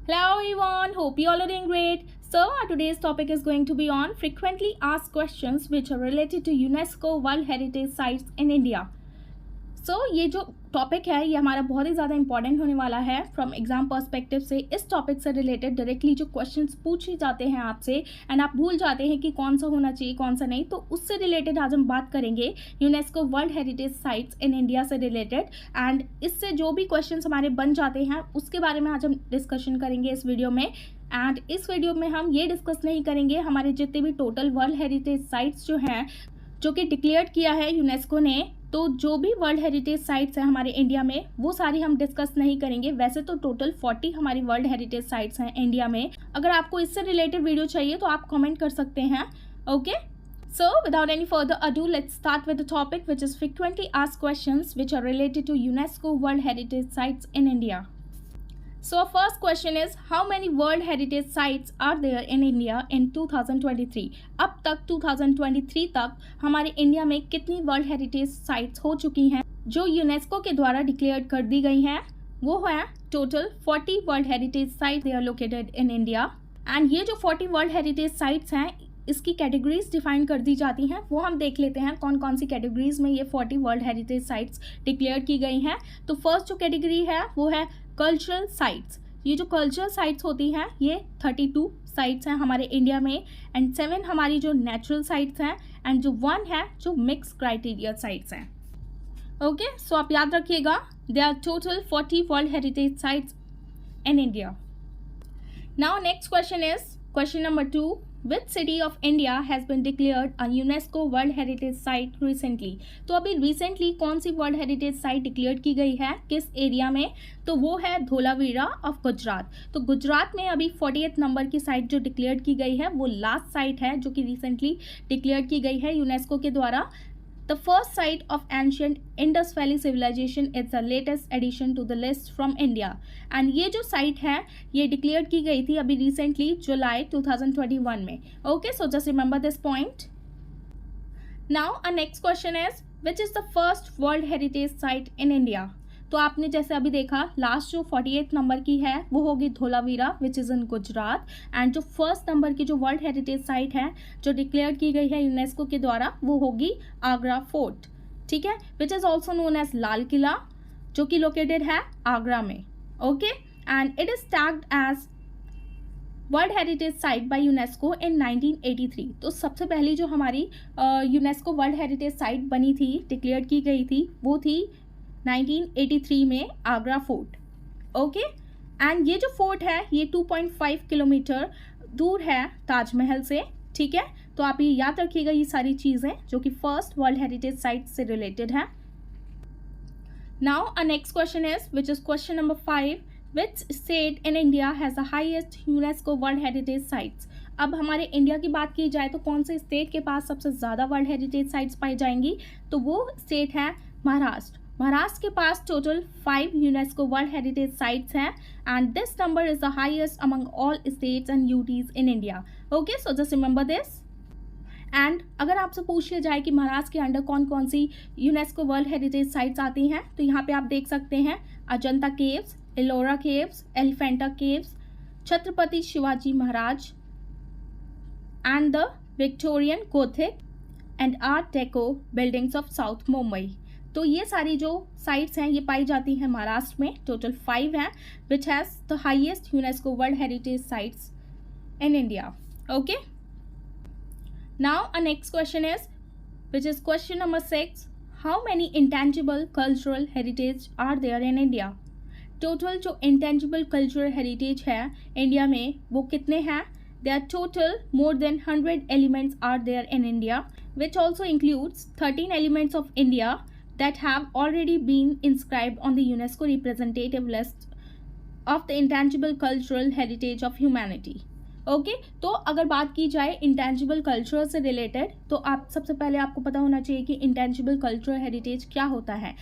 Hello everyone, hope you all are doing great. So our today's topic is going to be on frequently asked questions which are related to UNESCO World Heritage Sites in India. ये जो topic है ये हमारा बहुत ही ज़्यादा important होने वाला है फ्रॉम एग्जाम पर्सपेक्टिव से। इस टॉपिक से रिलेटेड डायरेक्टली जो क्वेश्चंस पूछे जाते हैं आपसे एंड आप भूल जाते हैं कि कौन सा होना चाहिए कौन सा नहीं, तो उससे रिलेटेड आज हम बात करेंगे UNESCO world heritage sites in India से रिलेटेड। एंड इससे जो भी क्वेश्चंस हमारे बन जाते हैं उसके बारे में आज हम डिस्कशन करेंगे इस वीडियो में। एंड इस वीडियो में हम ये डिस्कस नहीं करेंगे हमारे जितने भी टोटल वर्ल्ड हेरिटेज साइट्स जो हैं जो कि डिक्लेयर किया है यूनेस्को ने, तो जो भी वर्ल्ड हेरिटेज साइट्स हैं हमारे इंडिया में वो सारी हम डिस्कस नहीं करेंगे। वैसे तो टोटल 40 हमारी वर्ल्ड हेरिटेज साइट्स हैं इंडिया में। अगर आपको इससे रिलेटेड वीडियो चाहिए तो आप कमेंट कर सकते हैं। Okay, so without any further ado let's start with the topic which is frequently asked questions which are related to UNESCO world heritage sites in India. So our first question is how many World Heritage Sites are there in India in 2023? अब तक 2023 तक हमारे India में कितनी world heritage sites हो चुकी हैं जो यूनेस्को के द्वारा डिक्लेयर कर दी गई हैं? वो है total 40 world heritage site they are located in India. And ये जो 40 वर्ल्ड हेरिटेज साइट्स हैं इसकी कैटेगरीज डिफाइन कर दी जाती हैं, वो हम देख लेते हैं कौन कौन सी कैटेगरीज में ये 40 वर्ल्ड हेरिटेज साइट्स डिक्लेयर की गई हैं। तो फर्स्ट जो कैटेगरी है वो है कल्चरल साइट्स। ये जो कल्चरल साइट्स होती हैं ये 32 साइट्स हैं हमारे इंडिया में एंड 7 हमारी जो नेचुरल साइट्स हैं एंड जो 1 है जो मिक्स क्राइटेरिया साइट्स हैं। ओके, सो आप याद रखिएगा they are total 40 world heritage sites in India. Now next question is question number 2, Which city of India has been declared a UNESCO World Heritage Site recently? तो अभी recently कौन सी world heritage site declare की गई है किस area में? तो वो है धोलावीरा ऑफ गुजरात। तो गुजरात में अभी 48 नंबर की साइट जो डिक्लेयर की गई है वो लास्ट साइट है जो कि रिसेंटली डिक्लेयर की गई है यूनेस्को के द्वारा। The first site of ancient Indus Valley civilization is the latest addition to the list from India. And ये जो साइट है ये डिक्लेयर की गई थी अभी रिसेंटली जुलाई 2021 में। Okay, so just remember this point. Now our next question is which is the first World Heritage Site in India? तो आपने जैसे अभी देखा लास्ट जो 48 नंबर की है वो होगी Dholavira which is in Gujarat. And जो फर्स्ट नंबर की जो वर्ल्ड हेरिटेज साइट है जो डिक्लेयर की गई है यूनेस्को के द्वारा वो होगी आगरा फोर्ट, ठीक है, which is also known as Lal Qila जो कि लोकेटेड है आगरा में। Okay, and it is tagged as world heritage site by UNESCO in 1983। तो सबसे पहली जो हमारी यूनेस्को वर्ल्ड हेरिटेज साइट बनी थी डिक्लेयर की गई थी वो थी 1983 में आगरा फोर्ट। ओके, एंड ये जो फोर्ट है ये 2.5 किलोमीटर दूर है ताजमहल से, ठीक है। तो आप ये याद रखिएगा ये सारी चीज़ें जो कि फर्स्ट वर्ल्ड हेरिटेज साइट से रिलेटेड है। Now a next question is which is question number 5, which state in India has the highest UNESCO world heritage sites? अब हमारे इंडिया की बात की जाए तो कौन से स्टेट के पास सबसे ज़्यादा वर्ल्ड हेरिटेज साइट्स पाई जाएंगी? तो वो स्टेट है महाराष्ट्र। महाराष्ट्र के पास total 5 UNESCO world heritage sites हैं and this number is the highest among all states and UTs in India. Okay, so just remember this. And अगर आपसे पूछ लिया जाए कि महाराष्ट्र के अंडर कौन कौन सी यूनेस्को वर्ल्ड हेरिटेज साइट्स आती हैं तो यहाँ पे आप देख सकते हैं Ajanta caves, Ellora caves, Elephanta caves, Chhatrapati Shivaji Maharaj and the Victorian Gothic and art deco buildings of south Mumbai. तो ये सारी जो साइट्स हैं ये पाई जाती हैं महाराष्ट्र में, टोटल 5 हैं which has the highest UNESCO world heritage sites in India. Okay, now a next question is which is question number 6, how many intangible cultural heritage are there in India? टोटल जो intangible cultural heritage है India में वो कितने हैं? There are total more than 100 elements are there in India, which also includes 13 elements of India that have already been inscribed on the UNESCO representative list of the intangible cultural heritage of humanity. Okay, तो अगर बात की जाए intangible culture से related तो आप सबसे पहले आपको पता होना चाहिए कि इंटेंजिबल कल्चरल हेरिटेज क्या होता है।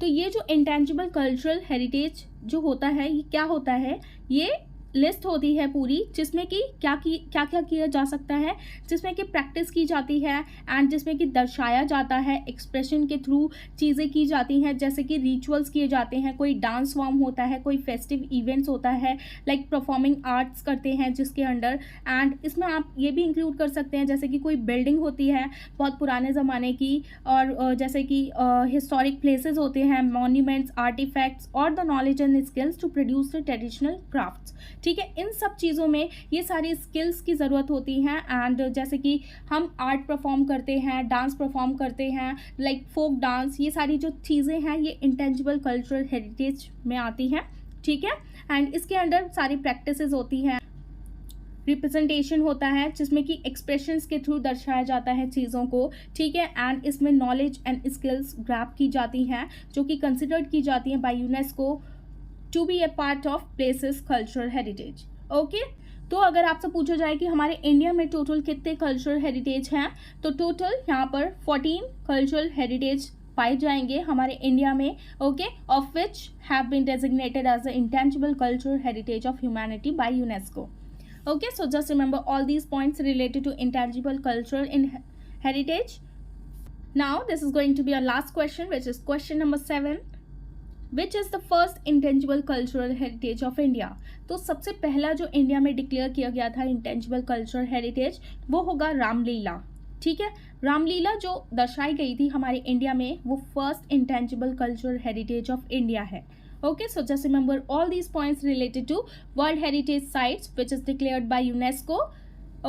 तो ये जो इंटेंजिबल कल्चरल हेरिटेज जो होता है ये क्या होता है? ये लिस्ट होती है पूरी, जिसमें कि क्या क्या किया जा सकता है, जिसमें कि प्रैक्टिस की जाती है एंड जिसमें कि दर्शाया जाता है, एक्सप्रेशन के थ्रू चीज़ें की जाती हैं, जैसे कि रिचुअल्स किए जाते हैं, कोई डांस फॉर्म होता है, कोई फेस्टिव इवेंट्स होता है, लाइक परफॉर्मिंग आर्ट्स करते हैं जिसके अंडर। एंड इसमें आप ये भी इंक्लूड कर सकते हैं जैसे कि कोई बिल्डिंग होती है बहुत पुराने ज़माने की, और जैसे कि हिस्टोरिक प्लेसेस होते हैं, मॉन्यूमेंट्स, आर्टिफैक्ट्स और the knowledge and skills to produce the traditional crafts. ठीक है, इन सब चीज़ों में ये सारी स्किल्स की ज़रूरत होती हैं। एंड जैसे कि हम आर्ट परफॉर्म करते हैं, डांस परफॉर्म करते हैं, लाइक फोक डांस, ये सारी जो चीज़ें हैं ये इंटेंजिबल कल्चरल हेरिटेज में आती हैं। ठीक है, एंड इसके अंडर सारी प्रैक्टिसेस होती हैं, रिप्रेजेंटेशन होता है जिसमें कि एक्सप्रेशंस के थ्रू दर्शाया जाता है चीज़ों को। ठीक है, एंड इसमें नॉलेज एंड स्किल्स ग्रैब की जाती हैं जो कि कंसिडर्ड की जाती हैं by UNESCO to be a part of places cultural heritage. Okay, तो अगर आपसे पूछा जाए कि हमारे इंडिया में टोटल कितने कल्चरल हेरिटेज हैं, तो टोटल यहाँ पर 14 कल्चरल हेरिटेज पाए जाएंगे हमारे इंडिया में। Okay, of which have been designated as the intangible cultural heritage of humanity by UNESCO. Okay, so just remember all these points related to intangible cultural heritage. Now this is going to be our last question, which is question number 7. Which is the first intangible cultural heritage of India? तो सबसे पहला जो India में declare किया गया था intangible cultural heritage वो होगा रामलीला। ठीक है, रामलीला जो दर्शाई गई थी हमारे इंडिया में वो first intangible cultural heritage of India है। Okay, so just remember all these points related to World Heritage Sites which is declared by UNESCO.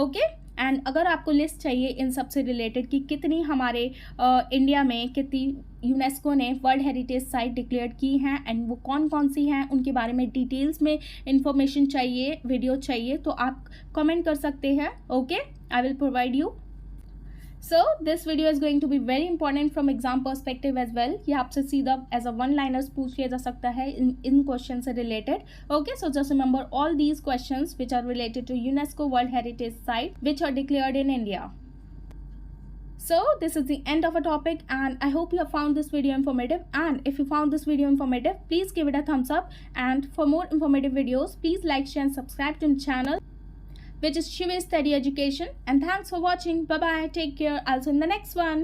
Okay, and अगर आपको लिस्ट चाहिए इन सब से रिलेटेड कि कितनी हमारे इंडिया में कितनी यूनेस्को ने वर्ल्ड हेरिटेज साइट डिक्लेयर की हैं एंड वो कौन कौन सी हैं उनके बारे में डिटेल्स में इंफॉर्मेशन चाहिए, वीडियो चाहिए, तो आप कमेंट कर सकते हैं। Okay, I will provide you. So this video is going to be very important from exam perspective as well. ये आपसे सीधा as a one liners पूछ लिया जा सकता है इन क्वेश्चन से related. Okay, so just remember all these questions which are related to UNESCO World Heritage Site which are declared in India. So this is the end of a topic and I hope you have found this video informative, and if you found this video informative please give it a thumbs up, and for more informative videos please like, share and subscribe to the channel which is Shivi Study Education. And thanks for watching. Bye bye, take care, I'll see you in the next one.